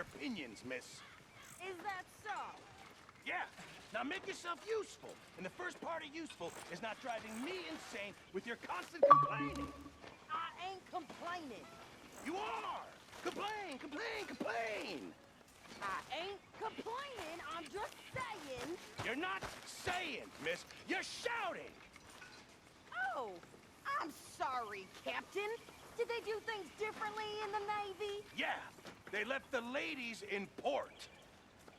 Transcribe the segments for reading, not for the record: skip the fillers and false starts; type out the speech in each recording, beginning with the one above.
your opinions, miss. Is that so? Yeah. Now make yourself useful. And the first part of useful is not driving me insane with your constant complaining. I ain't complaining. You are! Complain, complain, complain! I ain't complaining. I'm just saying. You're not saying, miss. You're shouting! Oh, I'm sorry, Captain. Did they do things differently in the Navy? Yeah, they left the ladies in port.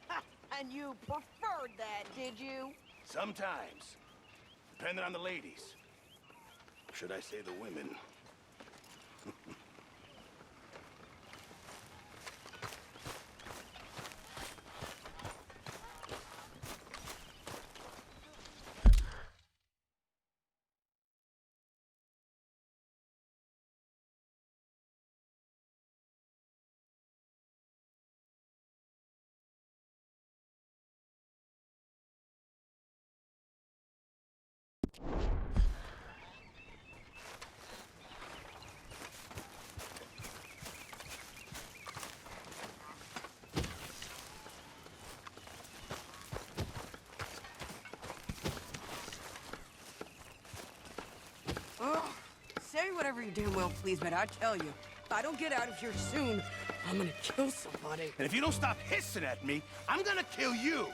Ha, and you preferred that, did you? Sometimes. Depending on the ladies. Should I say the women? Oh, say whatever you damn well please, but I tell you, if I don't get out of here soon, I'm gonna kill somebody. And if you don't stop hissing at me, I'm gonna kill you!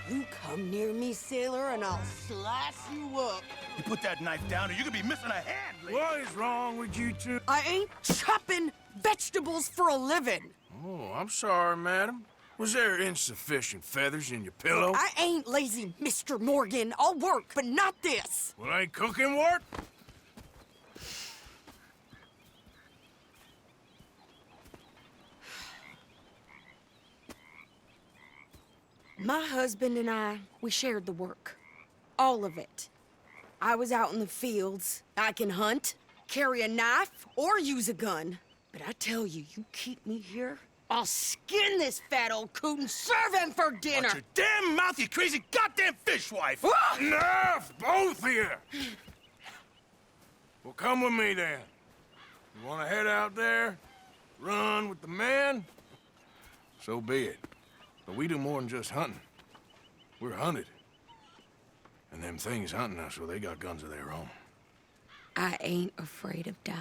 You come near me, sailor, and I'll slice you up. You put that knife down or you could be missing a hand, lady. What is wrong with you two? I ain't chopping vegetables for a living. Oh, I'm sorry, madam. Was there insufficient feathers in your pillow? I ain't lazy, Mr. Morgan. I'll work, but not this. Well, ain't cooking work? My husband and I, we shared the work. All of it. I was out in the fields. I can hunt, carry a knife, or use a gun. But I tell you, you keep me here, I'll skin this fat old coot and serve him for dinner. Watch your damn mouth, you crazy goddamn fishwife! Ah! Enough, both of you! Well, come with me, then. You want to head out there, run with the men? So be it. But we do more than just hunting. We're hunted. And them things hunting us, well, they got guns of their own. I ain't afraid of dying.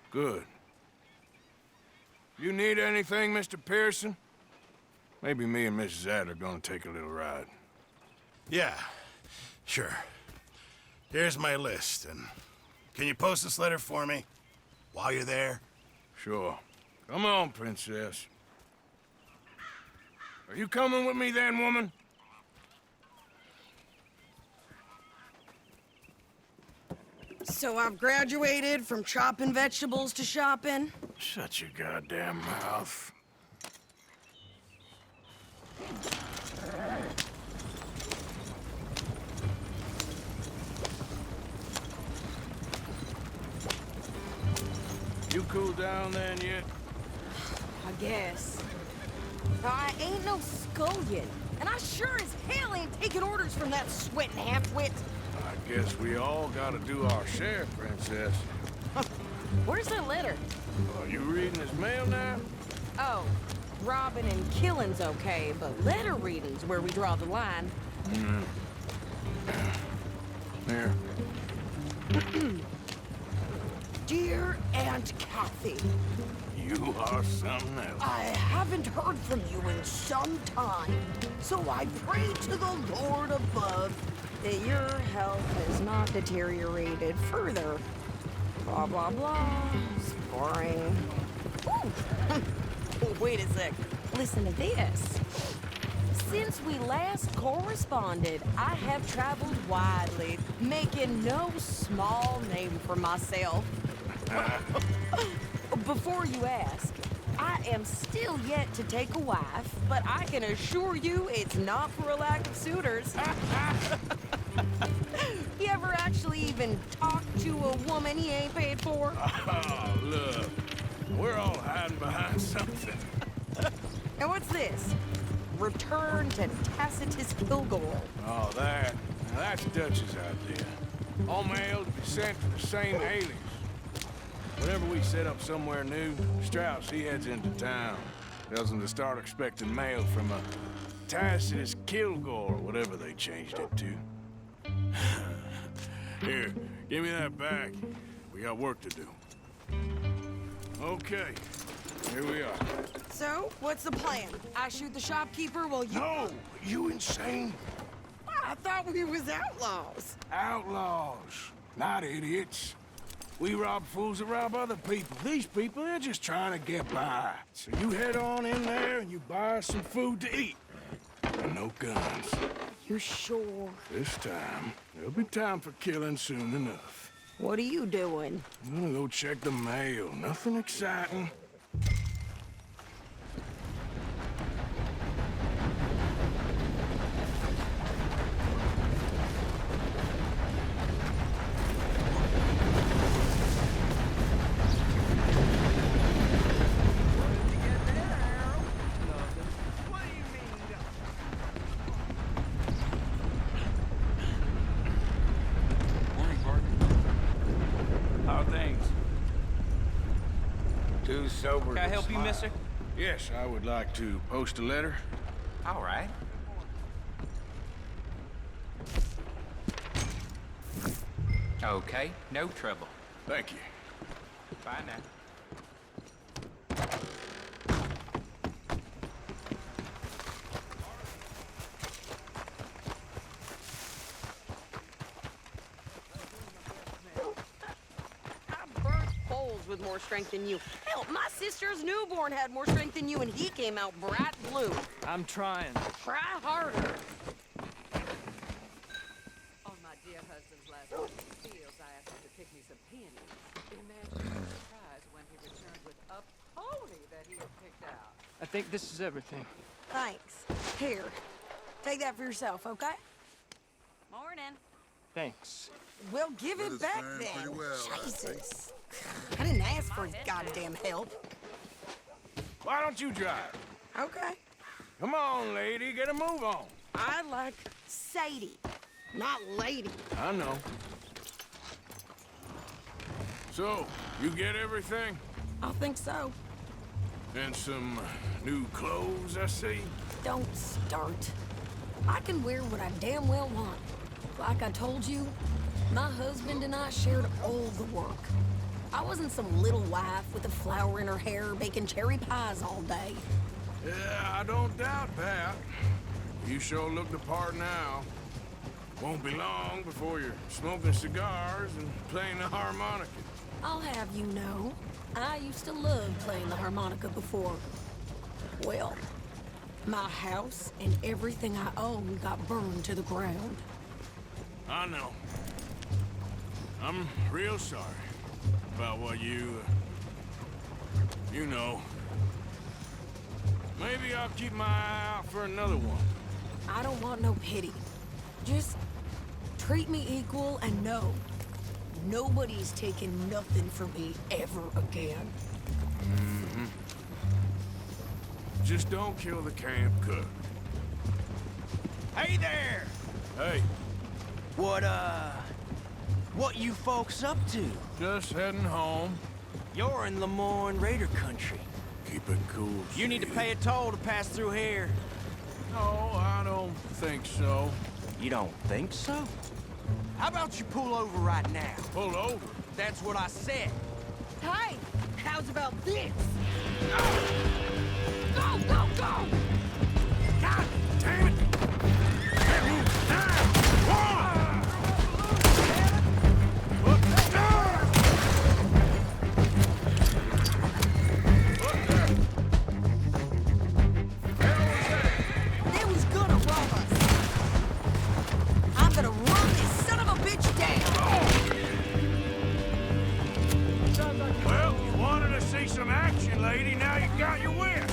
Good. You need anything, Mr. Pearson? Maybe me and Mrs. Adler are gonna take a little ride. Yeah, sure. Here's my list, and can you post this letter for me while you're there? Sure. Come on, Princess. Are you coming with me then, woman? So I've graduated from chopping vegetables to shopping. Shut your goddamn mouth. You cool down then yet? I guess. I ain't no scullion, and I sure as hell ain't taking orders from that sweating half-wit. I guess we all gotta do our share, Princess. Where's that letter? Are you reading his mail now? Oh, robbing and killing's okay, but letter reading's where we draw the line. Here. Dear Aunt Kathy, You are something else. I haven't heard from you in some time, so I pray to the Lord above that your health has not deteriorated further. Blah, blah, blah. It's boring. Ooh. Wait a sec. Listen to this. Since we last corresponded, I have traveled widely, making no small name for myself. Before you ask, I am still yet to take a wife, but I can assure you it's not for a lack of suitors. You ever actually even talk to a woman he ain't paid for? Oh, look. We're all hiding behind something. And what's this? Return to Tacitus Kilgore. Oh, that. Now, that's Dutch's idea. All mail to be sent to the same alias. Whenever we set up somewhere new, Strauss, he heads into town. Tells them to start expecting mail from a Tacitus Kilgore, or whatever they changed it to. Here, give me that back. We got work to do. Okay, here we are. So, what's the plan? I shoot the shopkeeper while you... No! You insane? I thought we was outlaws. Outlaws, not idiots. We rob fools that rob other people. These people, they're just trying to get by. So you head on in there and you buy us some food to eat. And no guns. You sure? This time, there'll be time for killing soon enough. What are you doing? I'm gonna go check the mail. Nothing exciting. How are things? Too sober. Can I help you, mister? Yes, I would like to post a letter. All right. Okay, no trouble. Thank you. Bye now. I burnt bowls with more strength than you. Hell, my sister's newborn had more strength than you, and he came out bright blue. I'm trying. Try harder. On my dear husband's last day in the fields, I asked him to pick me some peonies. Imagine his surprise when he returned with a pony that he had picked out. I think this is everything. Thanks. Here, take that for yourself, okay? Morning. Thanks. Well, give it back then. Jesus. I didn't ask for his goddamn help. Why don't you drive? Okay. Come on, lady, get a move on. I like Sadie, not lady. I know. So, you get everything? I think so. And some new clothes, I see? Don't start. I can wear what I damn well want. Like I told you, my husband and I shared all the work. I wasn't some little wife with a flower in her hair baking cherry pies all day. Yeah, I don't doubt that. You sure look the part now. Won't be long before you're smoking cigars and playing the harmonica. I'll have you know, I used to love playing the harmonica before. Well, my house and everything I own got burned to the ground. I know. I'm real sorry about what you know. Maybe I'll keep my eye out for another one. I don't want no pity. Just treat me equal and know nobody's taking nothing from me ever again. Just don't kill the camp cook. Hey there! Hey, What you folks up to? just heading home. You're in Lemoyne Raider country. Keep it cool. You need to Sadie. pay a toll to pass through here. No, I don't think so. You don't think so? How about you pull over right now? Pull over. That's what I said. Hey, how's about this? Go, go, go! God damn it! They was gonna rob us. I'm gonna run this son of a bitch down. Well, you wanted to see some action, lady. Now you got your wish.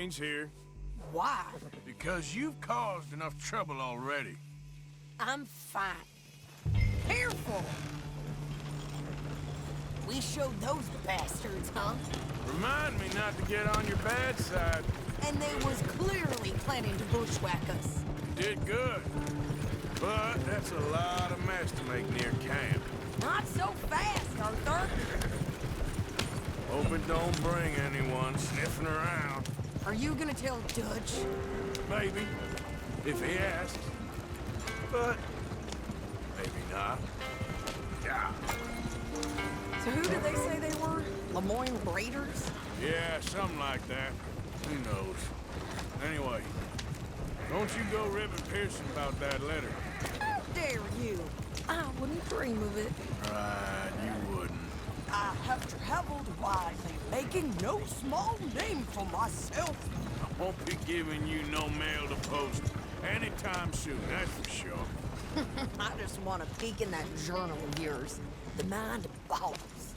remains here. Why? Because you've caused enough trouble already. I'm fine. Careful! We showed those bastards, huh? Remind me not to get on your bad side. And they was clearly planning to bushwhack us. You did good. But that's a lot of mess to make near camp. Not so fast, Arthur. Hope it don't bring anyone sniffing around. Are you gonna tell Dutch? Maybe, if he asks. But maybe not. Yeah. So who did they say they were? Lemoyne Raiders? Yeah, something like that. Who knows? Anyway, don't you go ribbing Pearson about that letter. How dare you? I wouldn't dream of it. Right, you wouldn't. I have traveled widely, making no small name for myself. I won't be giving you no mail to post anytime soon, that's for sure. I just want to peek in that journal of yours. The mind boggles.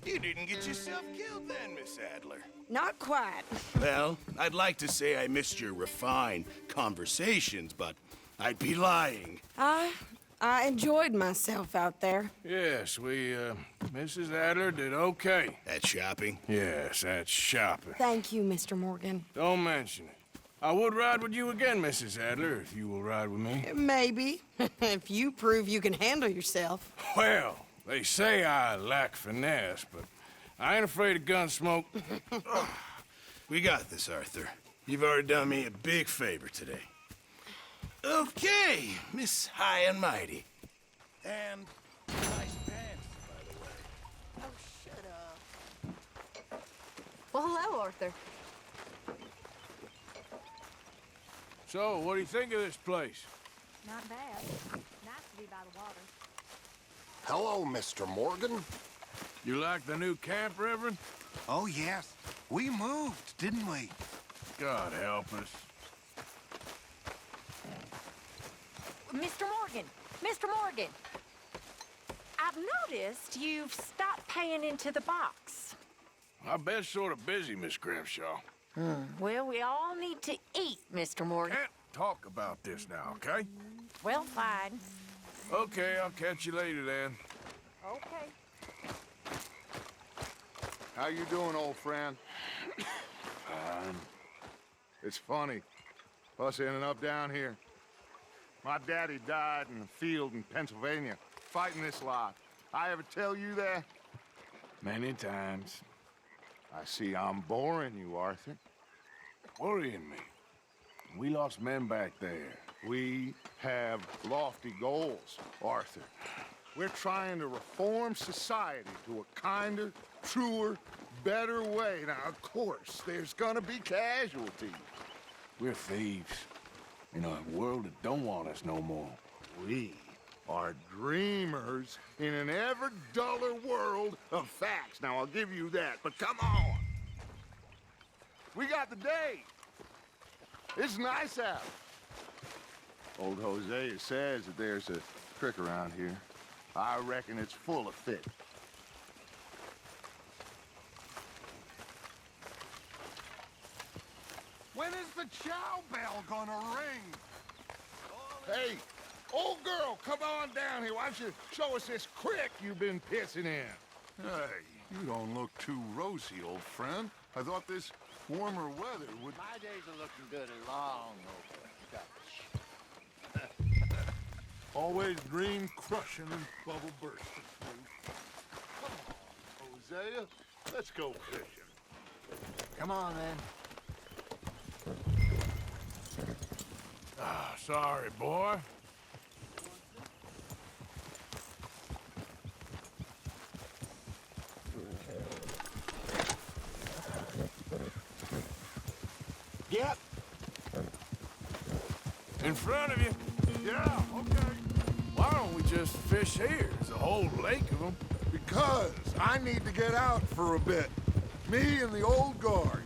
You didn't get yourself killed then, Miss Adler. Not quite. Well, I'd like to say I missed your refined conversations, but I'd be lying. I enjoyed myself out there. Yes, Mrs. Adler did okay. At shopping? Yes, that's shopping. Thank you, Mr. Morgan. Don't mention it. I would ride with you again, Mrs. Adler, if you will ride with me. Maybe. If you prove you can handle yourself. Well, they say I lack finesse, but I ain't afraid of gun smoke. We got this, Arthur. You've already done me a big favor today. Okay, Miss High and Mighty. And nice pants, by the way. Oh, shut up. Well, hello, Arthur. So, what do you think of this place? Not bad. Nice to be by the water. Hello, Mr. Morgan. You like the new camp, Reverend? Oh, yes. We moved, didn't we? God help us. Mr. Morgan! Mr. Morgan! I've noticed you've stopped paying into the box. I bet sort of busy, Miss Grimshaw. Well, we all need to eat, Mr. Morgan. Can't talk about this now, okay? Well, fine. Okay, I'll catch you later then. Okay. How you doing, old friend? Fine. It's funny, us ending up down here. My daddy died in the field in Pennsylvania, fighting this lot. I ever tell you that? Many times. I see I'm boring you, Arthur. Worrying me. We lost men back there. We have lofty goals, Arthur. We're trying to reform society to a kinder, truer, better way. Now, of course, there's gonna be casualties. We're thieves. In a world that don't want us no more. We are dreamers in an ever duller world of facts. Now, I'll give you that, but come on. We got the day. It's nice out. Old Hosea says that there's a creek around here. I reckon it's full of fish. When is the chow bell gonna ring? Hey, old girl, come on down here. Why don't you show us this creek you've been pissing in? Hey, you don't look too rosy, old friend. I thought this warmer weather would... My days are looking good and long over. Always dream crushing and bubble bursting. Come on, Hosea. Let's go fishing. Come on, then. Ah, sorry, boy. Yep. In front of you. Yeah, okay. Why don't we just fish here? There's a whole lake of them. Because I need to get out for a bit. Me and the old guard.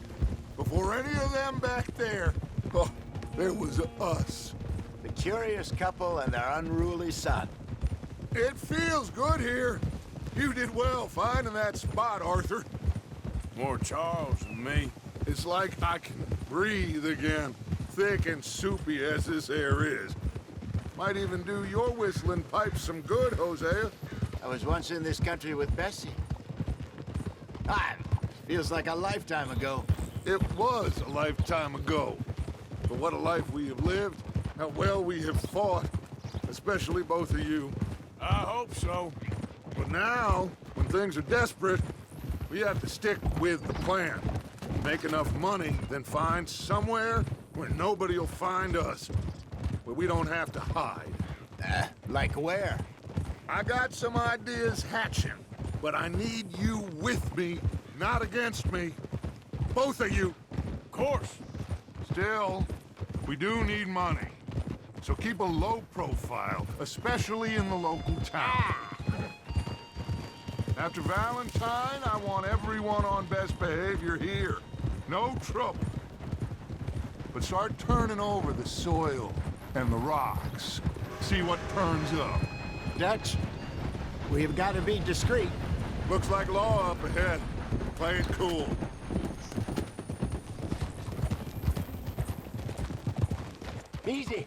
Before any of them back there, oh, there was us. The curious couple and their unruly son. It feels good here. You did well finding that spot, Arthur. More Charles than me. It's like I can breathe again, thick and soupy as this air is. Might even do your whistling pipes some good, Hosea. I was once in this country with Bessie. Feels like a lifetime ago. It was a lifetime ago. But what a life we have lived, how well we have fought, especially both of you. I hope so. But now, when things are desperate, we have to stick with the plan. Make enough money, then find somewhere where nobody will find us. Where we don't have to hide. Like where? I got some ideas hatching, but I need you with me, not against me. Both of you. Of course. Still, we do need money. So keep a low profile, especially in the local town. After Valentine, I want everyone on best behavior here. No trouble. But start turning over the soil and the rocks. See what turns up. Dutch, we've got to be discreet. Looks like law up ahead. Play it cool. Easy.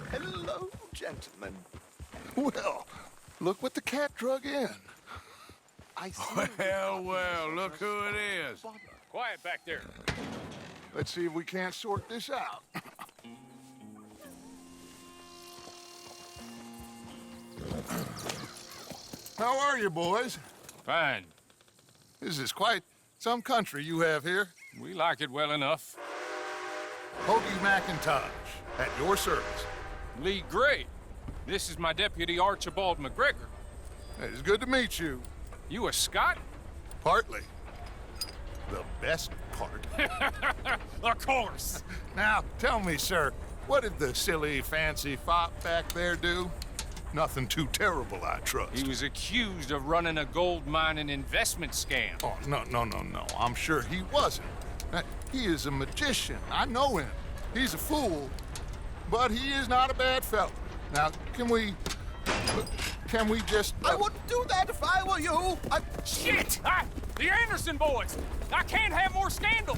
Hello, gentlemen. Well, look what the cat drug in. I see. Well, look who it is. Quiet back there. Let's see if we can't sort this out. How are you, boys? Fine. This is quite some country you have here. We like it well enough. Hoagie McIntosh, at your service. Lee Gray. This is my deputy, Archibald McGregor. It's good to meet you. You a Scot? Partly. The best part. Of course. Now, tell me, sir, what did the silly, fancy fop back there do? Nothing too terrible, I trust. He was accused of running a gold mining investment scam. Oh, no. I'm sure he wasn't. He is a magician. I know him. He's a fool, but he is not a bad fellow. Now, can we just... I wouldn't do that if I were you. Shit! The Anderson boys! I can't have more scandal!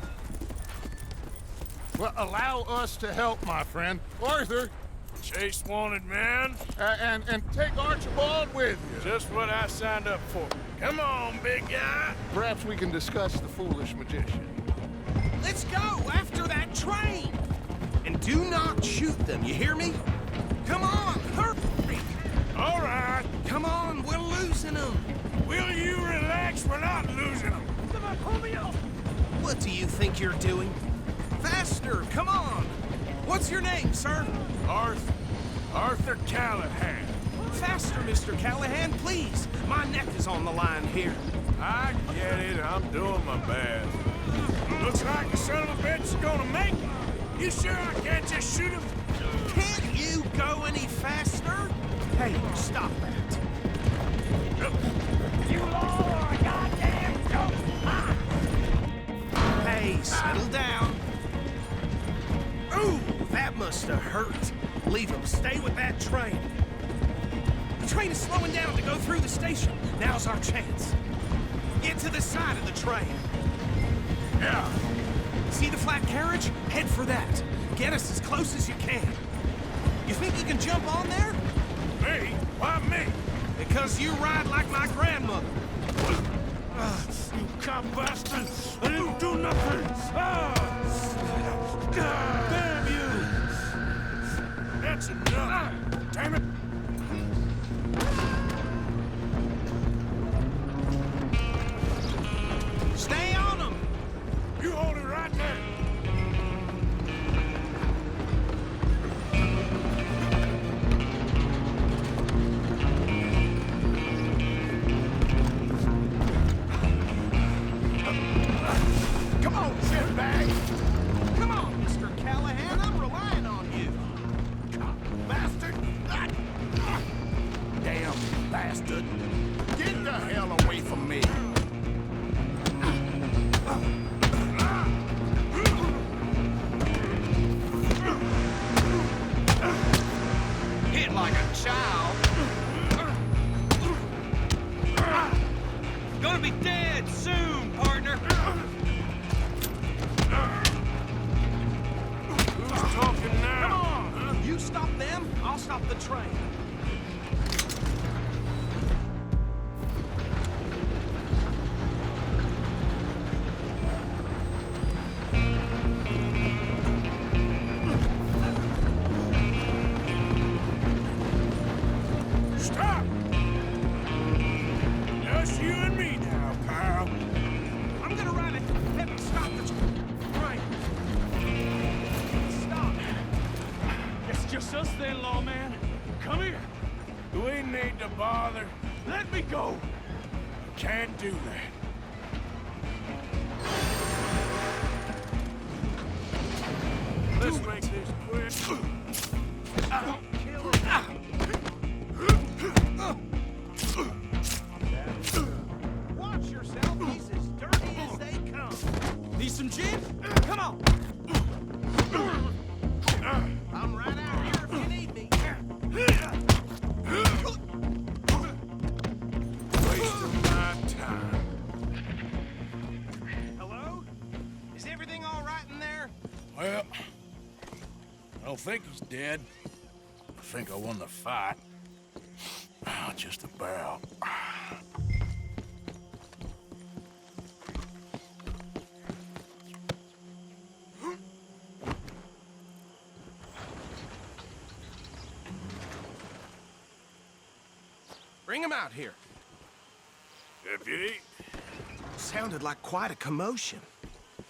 Well, allow us to help, my friend. Arthur, Chase wanted man. and take Archibald with you. Just what I signed up for. Come on, big guy. Perhaps we can discuss the foolish magician. Let's go after that train. And do not shoot them, you hear me? Come on, hurry. All right. Come on, we're losing them. Will you relax? We're not losing them. Come on, pull me up. What do you think you're doing? Faster, come on. What's your name, sir? Arthur Callahan. Faster, Mr. Callahan, please. My neck is on the line here. I get it. I'm doing my best. Looks like the son of a bitch is gonna make it. You sure I can't just shoot him? Can't you go any faster? Hey, stop that. You are a goddamn joke. Hey, settle down. Ooh, that must have hurt. Leave him. Stay with that train. The train is slowing down to go through the station. Now's our chance. Get to the side of the train. Yeah. See the flat carriage? Head for that. Get us as close as you can. You think you can jump on there? Me? Why me? Because you ride like my grandmother. You cop bastard! I didn't do nothing! Damn you! That's enough! Damn it! Stay on them! You hold it right there! Come on, shitbag! Come on, Mr. Callahan, I'm relying on you. bastard! Get the hell away from me! Hit like a child. Gonna be dead soon, partner. Who's talking now? Come on! You stop them, I'll stop the train. Stop! Just you and me now, pal. I'm gonna ride it. Let me stop the train. Stop. It's just us then, lawman. Come here. Do we need to bother? Let me go. Can't do that. Let's make this quick. Watch yourself. He's as dirty as they come. Need some gin? Come on. I'm right out here if you need me. Wasting my time. Hello? Is everything all right in there? Well, I don't think he's dead. I think I won the fight. Just about. Bring him out here. Deputy, Sounded like quite a commotion.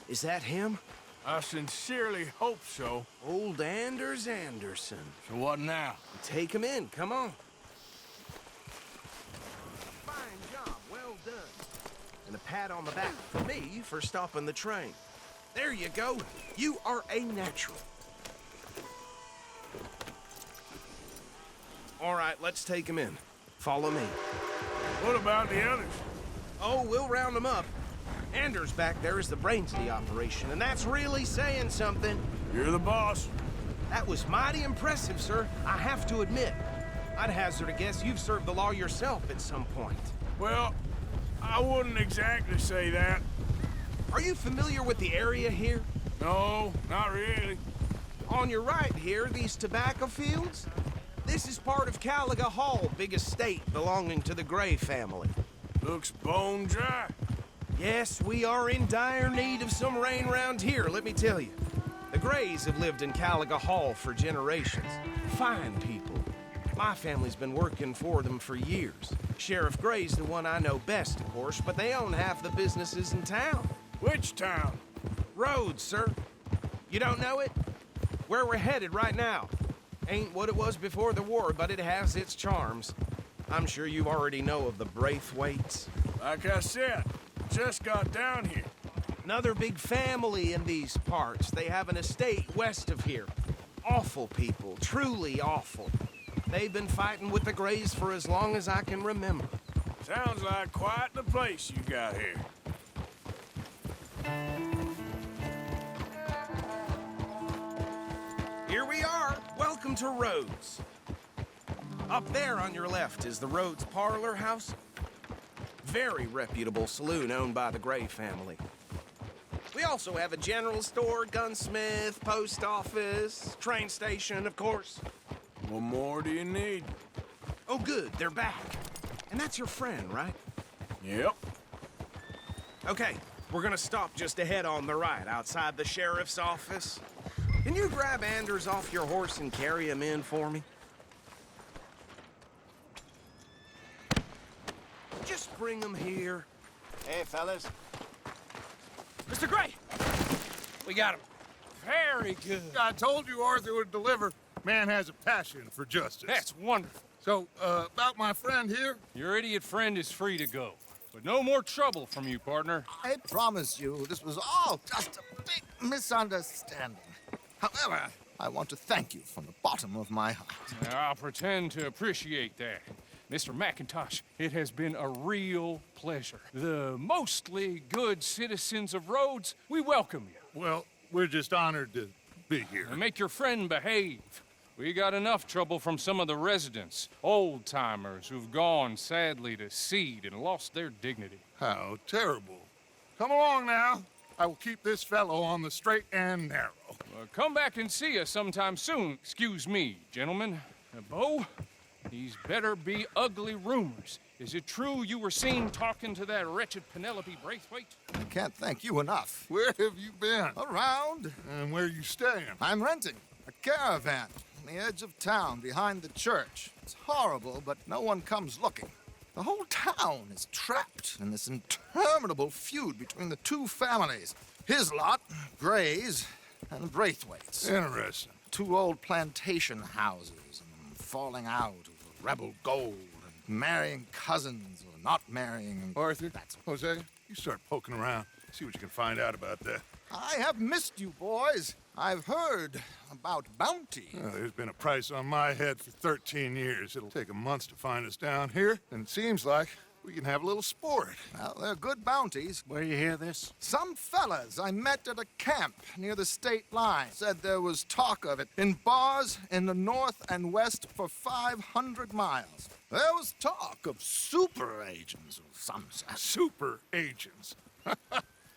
Is that him? I sincerely hope so. Old Anders Anderson. So what now? Take him in, come on. Fine job, well done. And a pat on the back for me for stopping the train. There you go. You are a natural. All right, let's take him in. Follow me. What about the others? Oh, we'll round them up. Anders back there is the brains of the operation, and that's really saying something. You're the boss. That was mighty impressive, sir. I have to admit. I'd hazard a guess you've served the law yourself at some point. Well, I wouldn't exactly say that. Are you familiar with the area here? No, not really. On your right here, these tobacco fields? This is part of Caliga Hall, big estate belonging to the Gray family. Looks bone dry. Yes, we are in dire need of some rain round here, let me tell you. The Grays have lived in Caliga Hall for generations. Fine people. My family's been working for them for years. Sheriff Gray's the one I know best, of course, but they own half the businesses in town. Which town? Rhodes, sir. You don't know it? Where we're headed right now. Ain't what it was before the war, but it has its charms. I'm sure you already know of the Braithwaites. Like I said, just got down here. Another big family in these parts. They have an estate west of here. Awful people, truly awful. They've been fighting with the Grays for as long as I can remember. Sounds like quite the place you got here. Here we are. Welcome to Rhodes. Up there on your left is the Rhodes Parlor House. Very reputable saloon owned by the Gray family. We also have a general store, gunsmith, post office, train station, of course. What more do you need? Oh, good, they're back. And that's your friend, right? Yep. Okay, we're gonna stop just ahead on the right, outside the sheriff's office. Can you grab Anders off your horse and carry him in for me? Just bring him here. Hey, fellas. Mr. Gray! We got him. Very good. I told you Arthur would deliver. Man has a passion for justice. That's wonderful. So, about my friend here? Your idiot friend is free to go. But no more trouble from you, partner. I promise you, this was all just a big misunderstanding. However, I want to thank you from the bottom of my heart. I'll pretend to appreciate that. Mr. McIntosh, it has been a real pleasure. The mostly good citizens of Rhodes, we welcome you. Well, we're just honored to be here. And make your friend behave. We got enough trouble from some of the residents, old-timers who've gone, sadly, to seed and lost their dignity. How terrible. Come along now. I will keep this fellow on the straight and narrow. Come back and see us sometime soon. Excuse me, gentlemen. Bo, these better be ugly rumors. Is it true you were seen talking to that wretched Penelope Braithwaite? I can't thank you enough. Where have you been? Around. And where you staying? I'm renting a caravan on the edge of town behind the church. It's horrible, but no one comes looking. The whole town is trapped in this interminable feud between the two families. His lot, Gray's, and Braithwaite's. Interesting. Two old plantation houses, and falling out over rebel gold, and marrying cousins or not marrying. Arthur, Jose, you start poking around. See what you can find out about that. I have missed you, boys. I've heard about bounty. There's been a price on my head for 13 years. It'll take a month to find us down here, and it seems like we can have a little sport. Well, they're good bounties. Where you hear this? Some fellas I met at a camp near the state line said there was talk of it in bars in the north and west for 500 miles. There was talk of super agents of some sort. Super agents.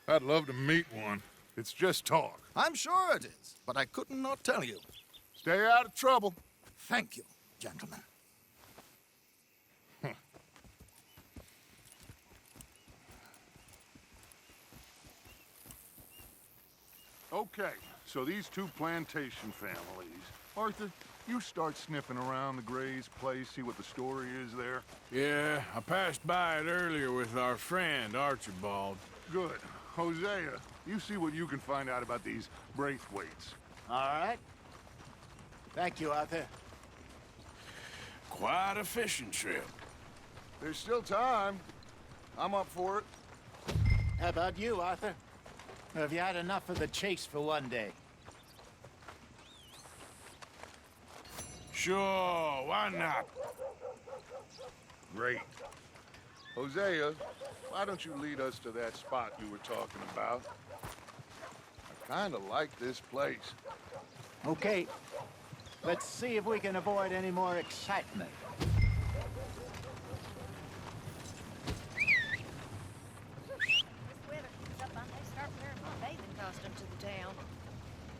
I'd love to meet one. It's just talk. I'm sure it is, but I couldn't not tell you. Stay out of trouble. Thank you, gentlemen. Okay, so these two plantation families. Arthur, you start sniffing around the Gray's place, see what the story is there. Yeah, I passed by it earlier with our friend, Archibald. Good. Hosea, you see what you can find out about these Braithwaites. All right. Thank you, Arthur. Quite a fishing trip. There's still time. I'm up for it. How about you, Arthur? Or have you had enough of the chase for one day? Sure, why not? Great. Hosea, why don't you lead us to that spot you were talking about? I kind of like this place. Okay. Let's see if we can avoid any more excitement.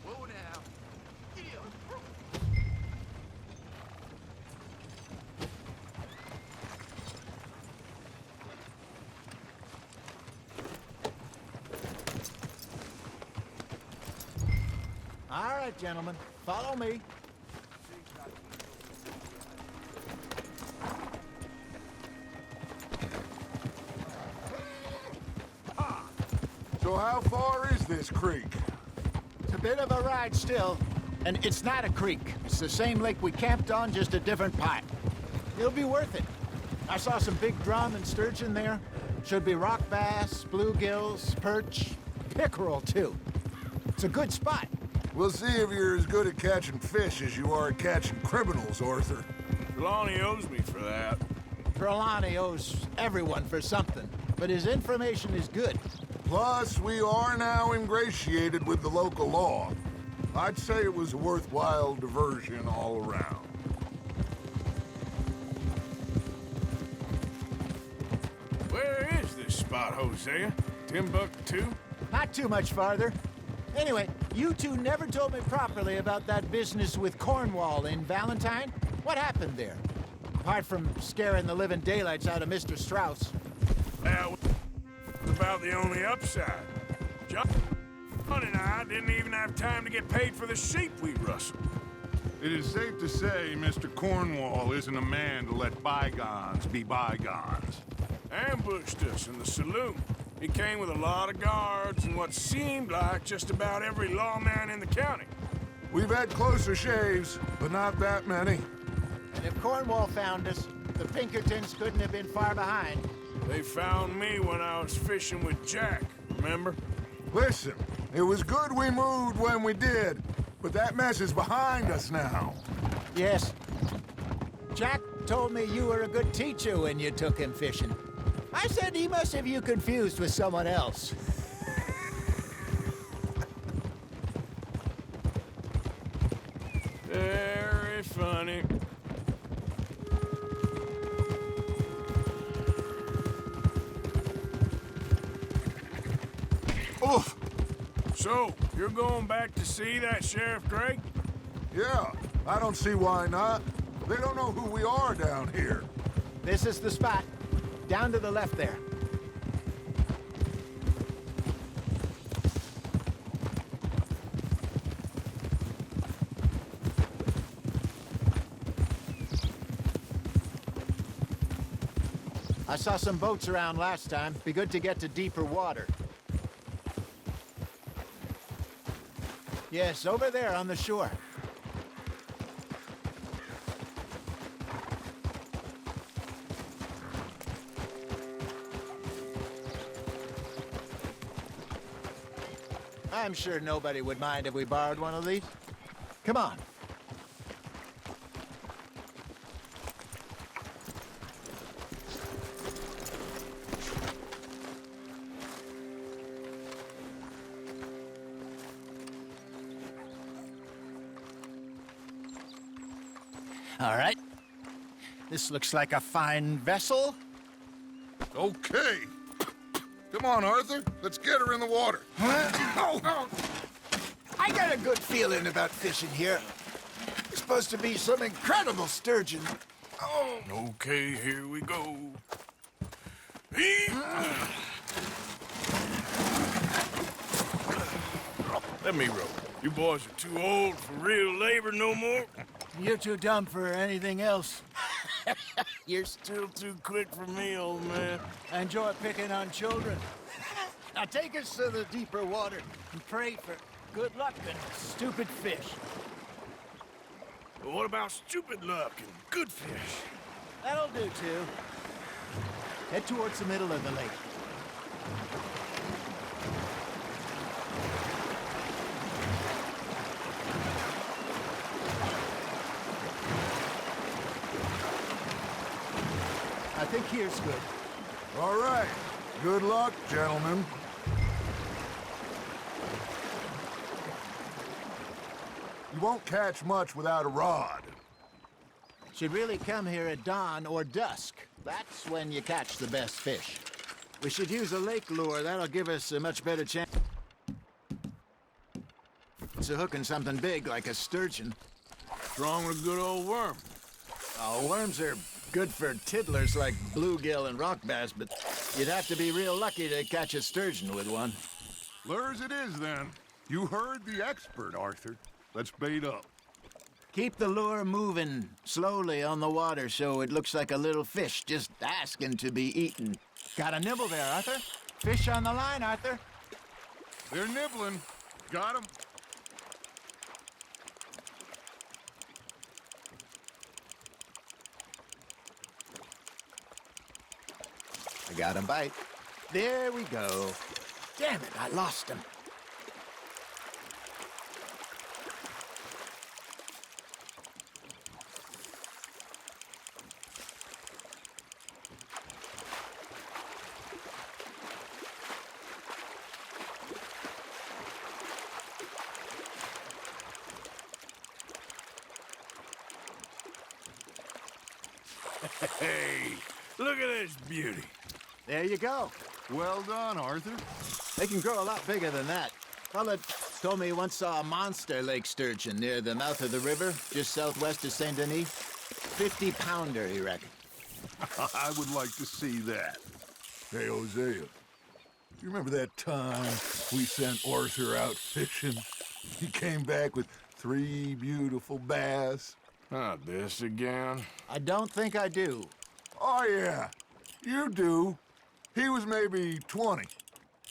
Whoa now. All right, gentlemen. Follow me. So how far is this creek? It's a bit of a ride still. And it's not a creek. It's the same lake we camped on, just a different part. It'll be worth it. I saw some big drum and sturgeon there. Should be rock bass, bluegills, perch, pickerel, too. It's a good spot. We'll see if you're as good at catching fish as you are at catching criminals, Arthur. Trelawney owes me for that. Trelawney owes everyone for something, but his information is good. Plus, we are now ingratiated with the local law. I'd say it was a worthwhile diversion all around. Where is this spot, Hosea? Timbuktu? Not too much farther. Anyway, you two never told me properly about that business with Cornwall in Valentine. What happened there? Apart from scaring the living daylights out of Mr. Strauss. That was about the only upside. John and I didn't even have time to get paid for the sheep we rustled. It is safe to say Mr. Cornwall isn't a man to let bygones be bygones. Ambushed us in the saloon. He came with a lot of guards and what seemed like just about every lawman in the county. We've had closer shaves, but not that many. And if Cornwall found us, the Pinkertons couldn't have been far behind. They found me when I was fishing with Jack, remember? Listen, it was good we moved when we did, but that mess is behind us now. Yes. Jack told me you were a good teacher when you took him fishing. I said he must have you confused with someone else. Very funny. Oof! So, you're going back to see that Sheriff Gray? Yeah, I don't see why not. They don't know who we are down here. This is the spot. Down to the left there. I saw some boats around last time. Be good to get to deeper water. Yes, over there on the shore. I'm sure nobody would mind if we borrowed one of these. Come on. All right. This looks like a fine vessel. Okay. Come on, Arthur. Let's get her in the water. Oh. I got a good feeling about fishing here. It's supposed to be some incredible sturgeon. Oh. Okay, here we go. Let me row. You boys are too old for real labor no more. You're too dumb for anything else. You're still too quick for me, old man. I enjoy picking on children. Now take us to the deeper water and pray for good luck and stupid fish. But what about stupid luck and good fish? That'll do, too. Head towards the middle of the lake. I think here's good. All right. Good luck, gentlemen. You won't catch much without a rod. Should really come here at dawn or dusk. That's when you catch the best fish. We should use a lake lure. That'll give us a much better chance of hooking something big like a sturgeon. What's wrong with a good old worm? Oh, worms are good for tiddlers like bluegill and rock bass, but you'd have to be real lucky to catch a sturgeon with one. Lures it is, then. You heard the expert, Arthur. Let's bait up. Keep the lure moving slowly on the water so it looks like a little fish just asking to be eaten. Got a nibble there, Arthur? Fish on the line, Arthur. They're nibbling. Got 'em. I got him bite. There we go. Damn it, I lost him. Hey, look at this beauty. There you go. Well done, Arthur. They can grow a lot bigger than that. Fella told me he once saw a monster lake sturgeon near the mouth of the river, just southwest of Saint Denis. 50-pounder, he reckoned. I would like to see that. Hey, Hosea, you remember that time we sent Arthur out fishing? He came back with 3 beautiful bass. Not this again. I don't think I do. Oh, yeah, you do. He was maybe 20.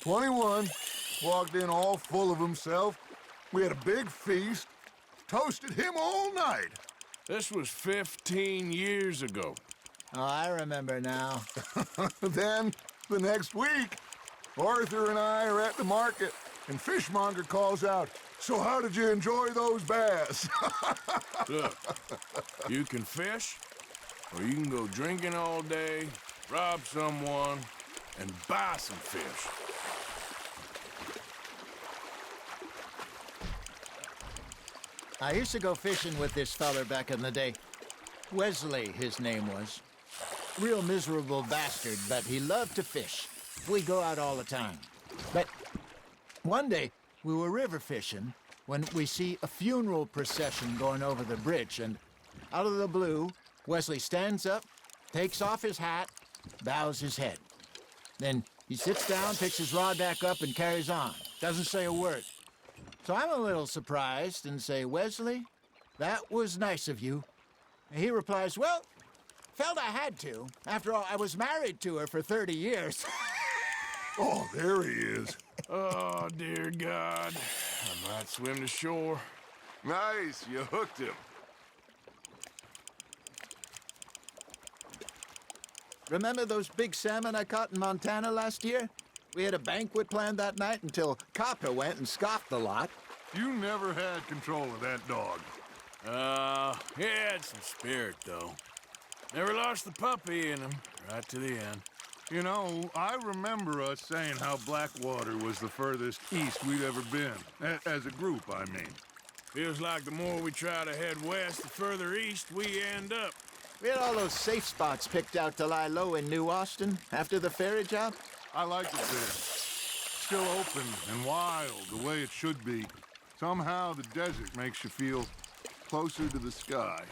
21, walked in all full of himself. We had a big feast, toasted him all night. This was 15 years ago. Oh, I remember now. Then, the next week, Arthur and I are at the market, and Fishmonger calls out, "So how did you enjoy those bass?" Look, you can fish, or you can go drinking all day, rob someone, and buy some fish. I used to go fishing with this feller back in the day. Wesley, his name was. Real miserable bastard, but he loved to fish. We go out all the time. But one day, we were river fishing when we see a funeral procession going over the bridge, and out of the blue, Wesley stands up, takes off his hat, bows his head. Then he sits down, picks his rod back up, and carries on. Doesn't say a word. So I'm a little surprised and say, Wesley, that was nice of you. And he replies, well, felt I had to. After all, I was married to her for 30 years. Oh, there he is. Oh, dear God. I might swim to shore. Nice, you hooked him. Remember those big salmon I caught in Montana last year? We had a banquet planned that night until Copper went and scoffed the lot. You never had control of that dog. He had some spirit, though. Never lost the puppy in him, right to the end. You know, I remember us saying how Blackwater was the furthest east we'd ever been. As a group, I mean. Feels like the more we try to head west, the further east we end up. We had all those safe spots picked out to lie low in New Austin after the ferry job. I like it there. Still open and wild, the way it should be. Somehow the desert makes you feel closer to the sky.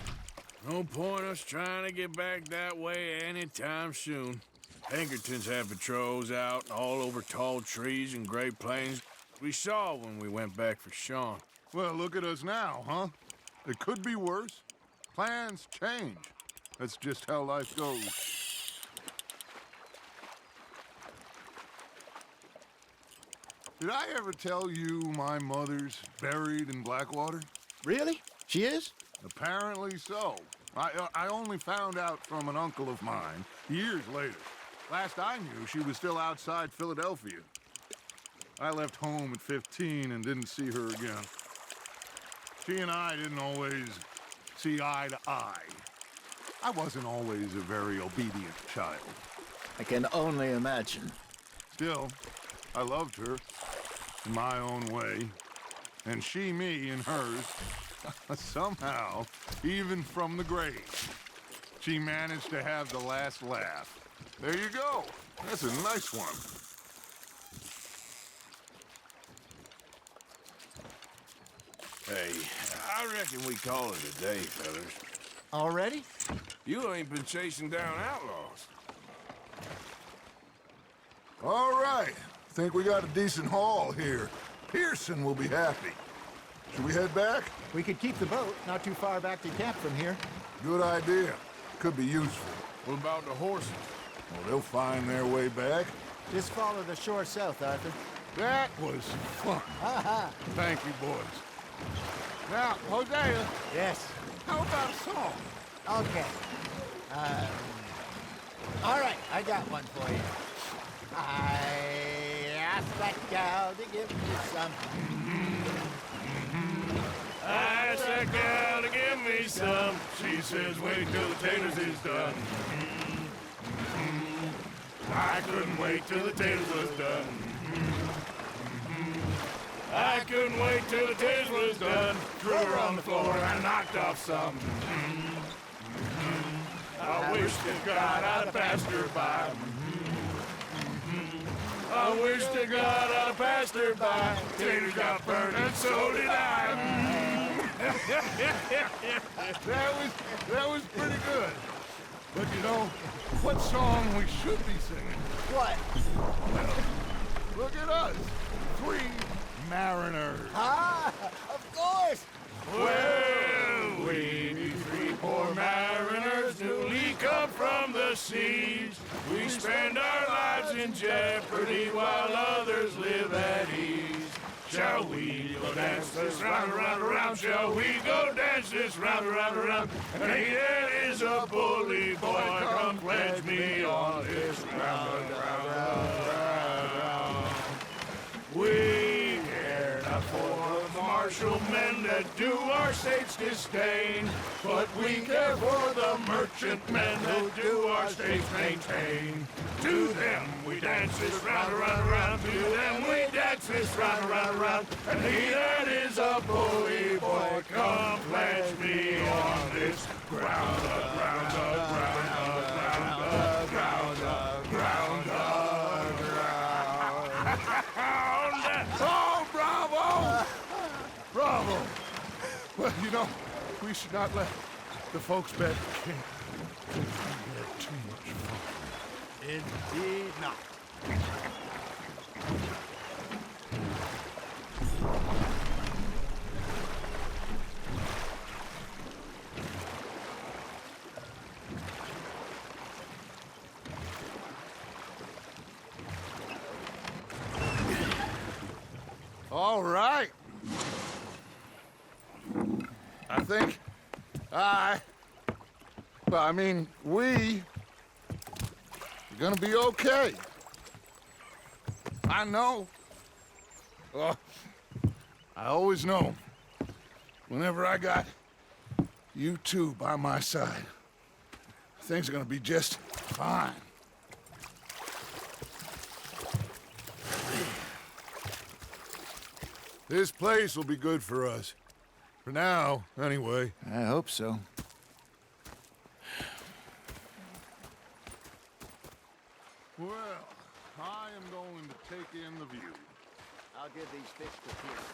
No point us trying to get back that way anytime soon. Pinkertons have patrols out all over tall trees and Great Plains. We saw when we went back for Sean. Well, look at us now, huh? It could be worse. Plans change. That's just how life goes. Did I ever tell you my mother's buried in Blackwater? Really? She is? Apparently so. I only found out from an uncle of mine years later. Last I knew, she was still outside Philadelphia. I left home at 15 and didn't see her again. She and I didn't always see eye to eye. I wasn't always a very obedient child. I can only imagine. Still, I loved her in my own way, and she me in hers. Somehow, even from the grave, she managed to have the last laugh. There you go. That's a nice one. Hey, I reckon we call it a day, fellas. Already? You ain't been chasing down outlaws. All right. Think we got a decent haul here. Pearson will be happy. Should we head back? We could keep the boat not too far back to camp from here. Good idea. Could be useful. What about the horses? Well, they'll find their way back. Just follow the shore south, Arthur. That was fun. Thank you, boys. Now, Hosea, Yes. how about a song? Okay. All right, I got one for you. I asked that gal to give me some. I asked that gal to give me some. She says, wait till the taters is done. I couldn't wait till the taters was done. I couldn't wait till the taters was done. Threw her on the floor and I knocked off some. I wish to God I'd have passed her by. I wish to God I'd have passed her by. Taters got burned and so did I. That was pretty good. But you know, what song we should be singing? What? Well, look at us. 3 mariners. Ah, of course. Well, we be 3 poor mariners newly come from the seas. We spend our lives in jeopardy while others live at ease. Shall we go dance this round, around, around? Shall we go dance this round, around, around? And there is a bully boy, come pledge me on this round, round. We care not for the march martial men that do our state's disdain. But we care for the merchantmen that do our state's maintain. To them we dance this round, around, around. To them we dance this round, around, around. And he that is a bully boy, come pledge me on this ground, ground, ground, ground, ground, ground, ground. Oh, bravo! Bravo! Well, you know, we should not let the folks back at camp get too much fun. Indeed not. All right. I think we are gonna be okay. I know. Oh, I always know. Whenever I got you two by my side, things are gonna be just fine. This place will be good for us. For now, anyway. I hope so. Well, I am going to take in the view. I'll give these sticks to Peter.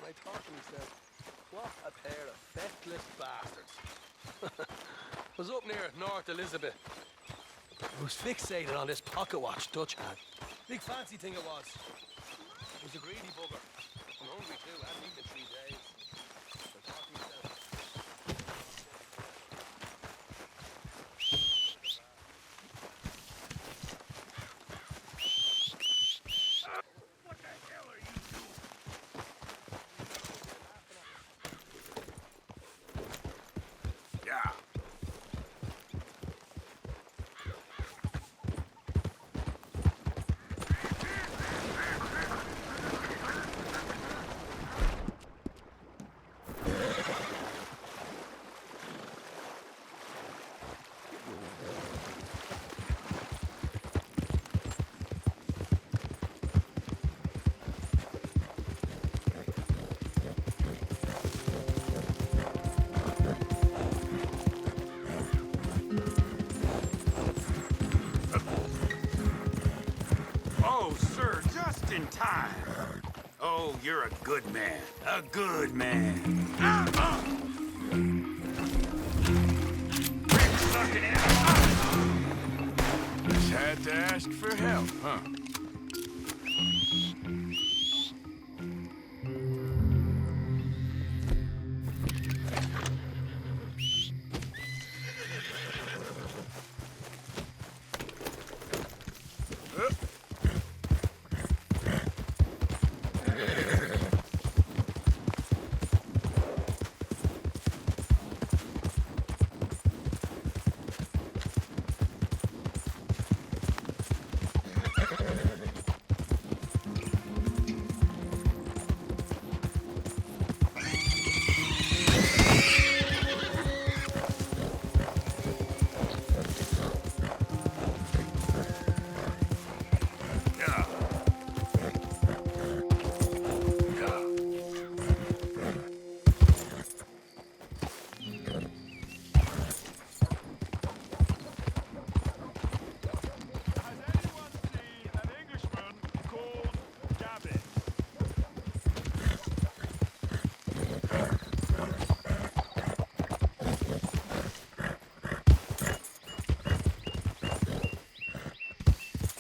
I thought to myself, what a pair of feckless bastards. Was up near North Elizabeth. I was fixated on this pocket watch Dutch had. Big fancy thing it was. It was a greedy bugger. I'm hungry too, I haven't eaten in 3 days. So I thought to myself, in time. Oh, you're a good man. A good man. Sucking it. Just had to ask for help, huh?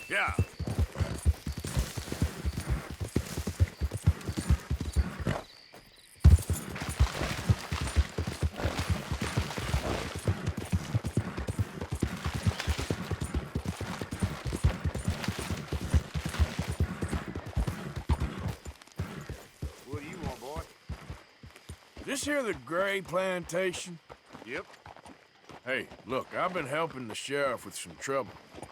Yeah. What do you want, boy? This here the Gray Plantation? Yep. Hey, look, I've been helping the sheriff with some trouble.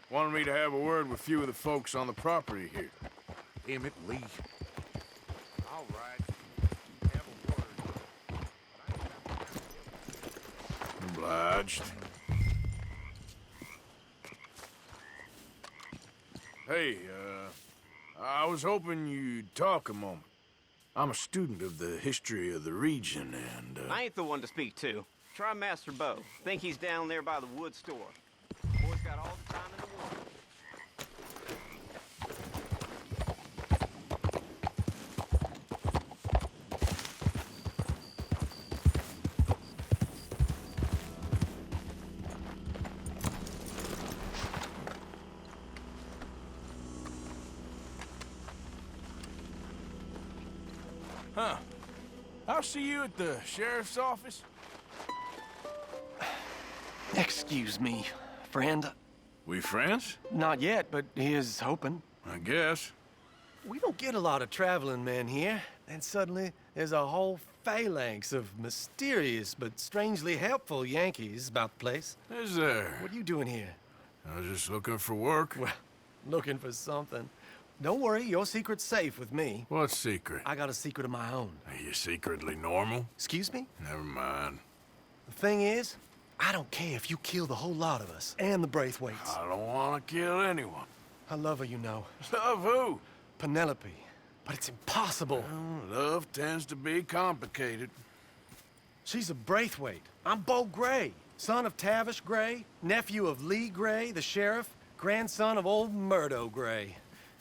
Wanted me to have a word with a few of the folks on the property here. Damn it, Lee. All right. Have a word. Obliged. Hey, I was hoping you'd talk a moment. I'm a student of the history of the region, and, I ain't the one to speak to. Try Master Bo. Think he's down there by the wood store. Boy's got all the time in the world. Huh. I'll see you at the sheriff's office. Excuse me, friend. We friends? Not yet, but he is hoping. I guess. We don't get a lot of traveling men here, and suddenly there's a whole phalanx of mysterious but strangely helpful Yankees about the place. Is there? What are you doing here? I was just looking for work. Well, looking for something. Don't worry, your secret's safe with me. What secret? I got a secret of my own. Are you secretly normal? Excuse me? Never mind. The thing is, I don't care if you kill the whole lot of us and the Braithwaites. I don't want to kill anyone. I love her, you know. Love who? Penelope. But it's impossible. Well, love tends to be complicated. She's a Braithwaite. I'm Bo Gray, son of Tavish Gray, nephew of Lee Gray, the sheriff, grandson of old Murdo Gray.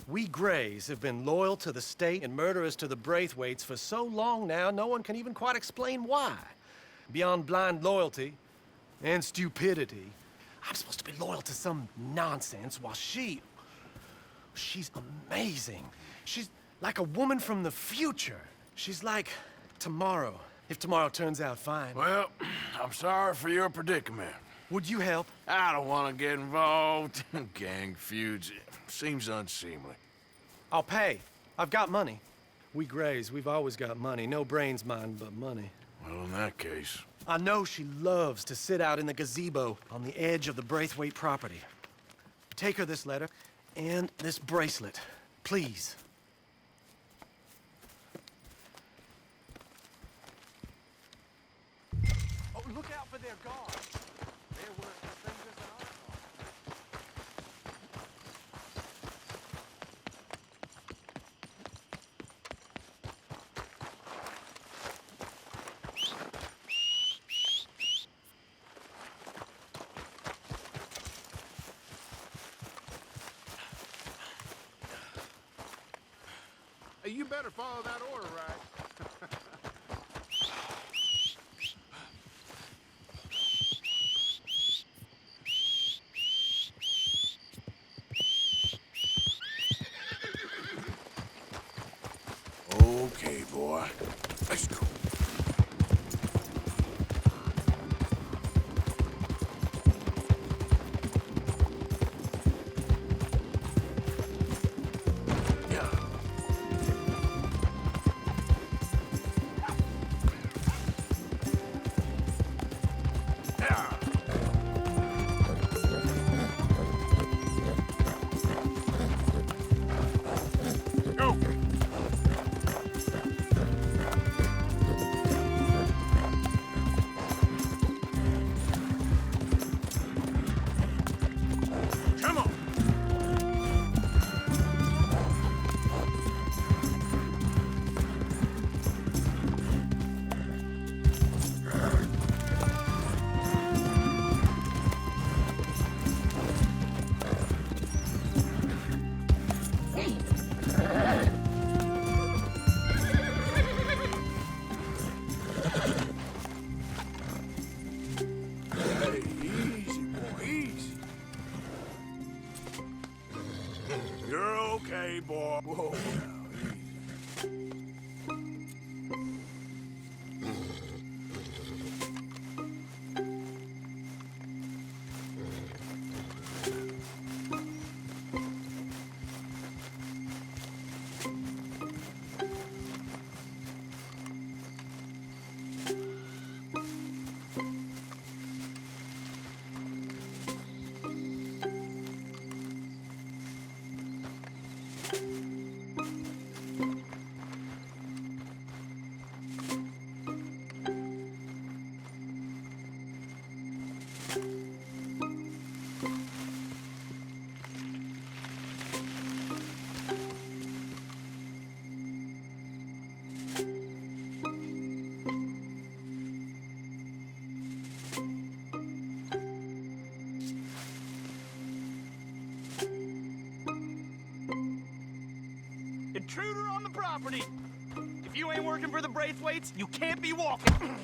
We Grays have been loyal to the state and murderous to the Braithwaites for so long now, no one can even quite explain why. Beyond blind loyalty and stupidity, I'm supposed to be loyal to some nonsense while she's amazing. She's like a woman from the future. She's like tomorrow, if tomorrow turns out fine. Well, I'm sorry for your predicament. Would you help? I don't want to get involved. Gang feuds seems unseemly. I'll pay. I've got money. We Grays, we've always got money. No brains, mind, but money. Well, in that case... I know she loves to sit out in the gazebo on the edge of the Braithwaite property. Take her this letter and this bracelet, please. Oh, look out for their guards. They're worse defenders than I thought. You better follow that order, right? Okay, boy. Let's go. You're okay, boy. Whoa. Intruder on the property! If you ain't working for the Braithwaites, you can't be walking!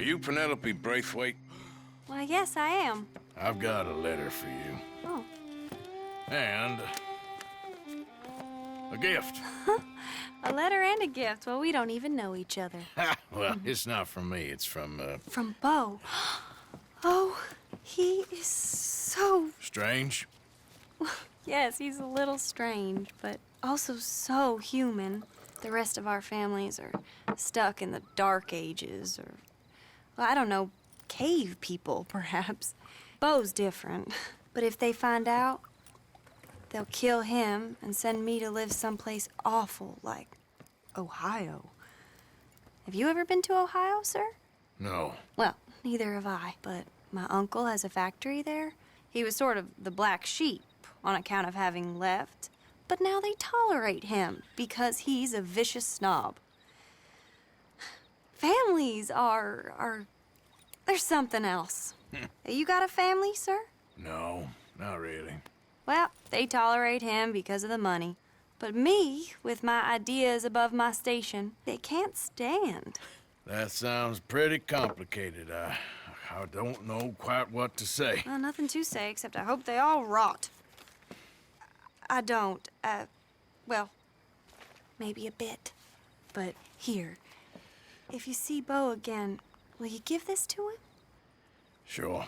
Are you Penelope Braithwaite? Why, yes, I am. I've got a letter for you. Oh. And a gift. A letter and a gift. Well, we don't even know each other. Well, it's not from me. It's from, From Beau. Oh, he is so... Strange? Yes, he's a little strange, but also so human. The rest of our families are stuck in the Dark Ages, or, well, I don't know, cave people, perhaps. Bo's different. But if they find out, they'll kill him and send me to live someplace awful like Ohio. Have you ever been to Ohio, sir? No. Well, neither have I, but my uncle has a factory there. He was sort of the black sheep on account of having left, but now they tolerate him because he's a vicious snob. Families are there's something else. You got a family, sir? No, not really. Well, they tolerate him because of the money. But me, with my ideas above my station, they can't stand. That sounds pretty complicated. I don't know quite what to say. Well, nothing to say, except I hope they all rot. I don't, well, maybe a bit. But here, if you see Bo again, will you give this to him? Sure.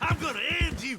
I'm gonna end you!